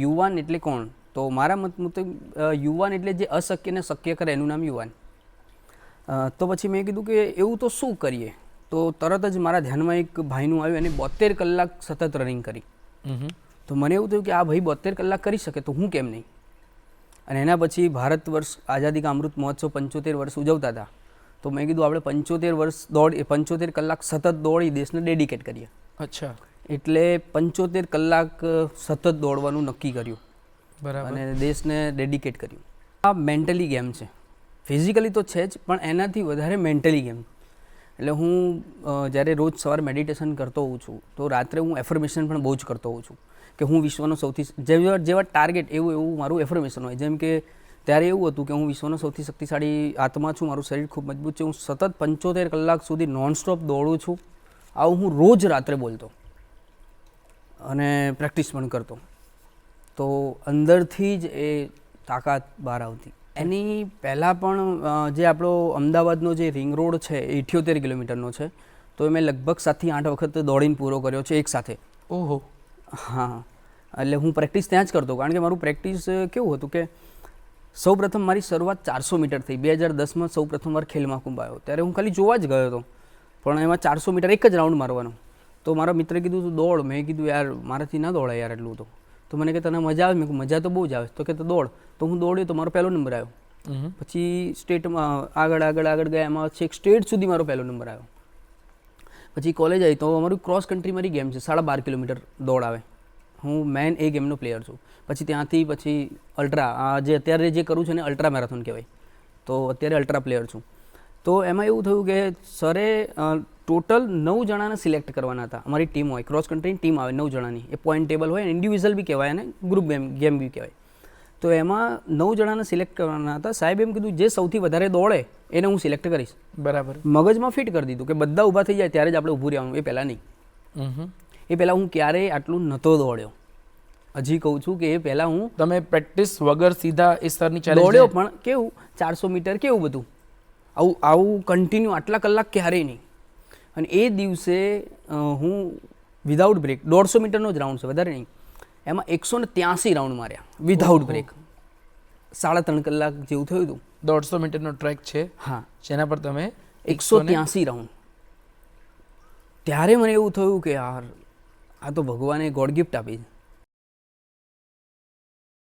યુવાન એટલે કોણ? તો મારા મત મુજબ યુવાન એટલે જે અશક્યને શક્ય કરે એનું નામ યુવાન. તો પછી મેં કીધું કે એવું તો શું કરીએ? તો તરત જ મારા ધ્યાનમાં એક ભાઈનું આવ્યું, એને 72 કલાક સતત રનિંગ કરી. તો મને એવું થયું કે આ ભાઈ 72 કલાક કરી શકે તો હું કેમ નહીં? અને એના પછી ભારત વર્ષ આઝાદી કા અમૃત મહોત્સવ 75 વર્ષ ઉજવતા હતા. તો મેં કીધું આપણે 75 કલાક સતત દોડી દેશને ડેડિકેટ કરીએ. અચ્છા. એટલે 75 કલાક સતત દોડવાનું નક્કી કર્યું. બરાબર. અને દેશને ડેડિકેટ કર્યું. આ મેન્ટલી ગેમ છે, ફિઝિકલી તો છે જ, પણ એનાથી વધારે મેન્ટલી ગેમ. એટલે હું જ્યારે રોજ સવારે મેડિટેશન કરતો હોઉં છું, તો રાત્રે હું એફર્મેશન પણ બહુ જ કરતો હોઉં છું કે હું વિશ્વનો સૌથી જેવા ટાર્ગેટ એવું મારું એફર્મેશન હોય. જેમ કે ત્યારે એવું હતું કે હું વિશ્વનો સૌથી શક્તિશાળી આત્મા છું, મારું શરીર ખૂબ મજબૂત છે, હું સતત 75 કલાક સુધી નોનસ્ટોપ દોડું છું. આવું હું રોજ રાત્રે બોલતો અને પ્રેક્ટિસ પણ કરતો. તો અંદરથી જ એ તાકાત બહાર આવતી. એની પહેલાં પણ જે આપણો અમદાવાદનો જે રિંગ રોડ છે એ 78 કિલોમીટરનો છે. તો મેં લગભગ 7 થી 8 વખત દોડીને પૂરો કર્યો છે એક સાથે. ઓહો. હા, એટલે હું પ્રેક્ટિસ ત્યાં જ કરતો, કારણ કે મારું પ્રેક્ટિસ કેવું હતું કે સૌપ્રથમ મારી શરૂઆત 400 મીટર થઈ. 2010માં સૌપ્રથમ વાર ખેલ મહાકુંભ આવ્યો, ત્યારે હું ખાલી જોવા જ ગયો હતો, પણ એમાં 400 મીટર એક જ રાઉન્ડ મારવાનો. તો મારા મિત્રે કીધું તું દોડ. મેં કીધું યાર મારાથી ના દોડાય યાર એટલું તો મને કે તને મજા આવે? મેં કહ્યું મજા તો બહુ જ આવે. તો કે તો દોડ. તો હું દોડ્યો તો મારો પહેલો નંબર આવ્યો. પછી સ્ટેટમાં આગળ ગયા, એમાં છેક સ્ટેટ સુધી મારો પહેલો નંબર આવ્યો. પછી કોલેજ આવી તો અમારું ક્રોસ કન્ટ્રી મારી ગેમ છે, 12.5 કિલોમીટર દોડ આવે. હું મેન એ ગેમનો પ્લેયર છું. પછી ત્યાંથી પછી અલ્ટ્રા, જે અત્યારે જે કરું છું ને અલ્ટ્રા મેરેથોન કહેવાય. તો અત્યારે અલ્ટ્રા પ્લેયર છું. તો એમાં એવું થયું કે સરે ટોટલ 9 જણાને સિલેક્ટ કરવાના હતા. અમારી ટીમ હોય, ક્રોસ કન્ટ્રીની ટીમ આવે 9 જણાની. એ પોઈન્ટ ટેબલ હોય, ઇન્ડિવિજ્યુઅલ બી કહેવાય અને ગ્રુપ ગેમ બી કહેવાય. તો એમાં 9 જણાને સિલેક્ટ કરવાના હતા. સાહેબ એમ કીધું જે સૌથી વધારે દોડે એને હું સિલેક્ટ કરીશ. બરાબર. મગજમાં ફિટ કરી દીધું કે બધા ઊભા થઈ જાય ત્યારે જ આપણે ઊભું રહેવાનું, એ પહેલાં નહીં. એ પહેલાં હું ક્યારેય આટલું નહોતો દોડ્યો. હજી કહું છું કે એ પહેલાં હું તમે પ્રેક્ટિસ વગર સીધા એ સ્તરની ચેલેન્જ દોડ્યો, પણ કેવું 400 મીટર કેવું બધું આવું કન્ટિન્યુ આટલા કલાક ક્યારેય નહીં. અને એ દિવસે હું વિધાઉટ બ્રેક 150 મીટરનો જ રાઉન્ડ છે, વધારે નહીં, એમાં 183 રાઉન્ડ માર્યા વિધાઉટ બ્રેક. 3.5 કલાક જેવું થયું હતું. 150 મીટરનો ટ્રેક છે. હા, જેના પર તમે 183 રાઉન્ડ. ત્યારે મને એવું થયું કે યાર આ તો ભગવાને ગોડ ગિફ્ટ આપી છે.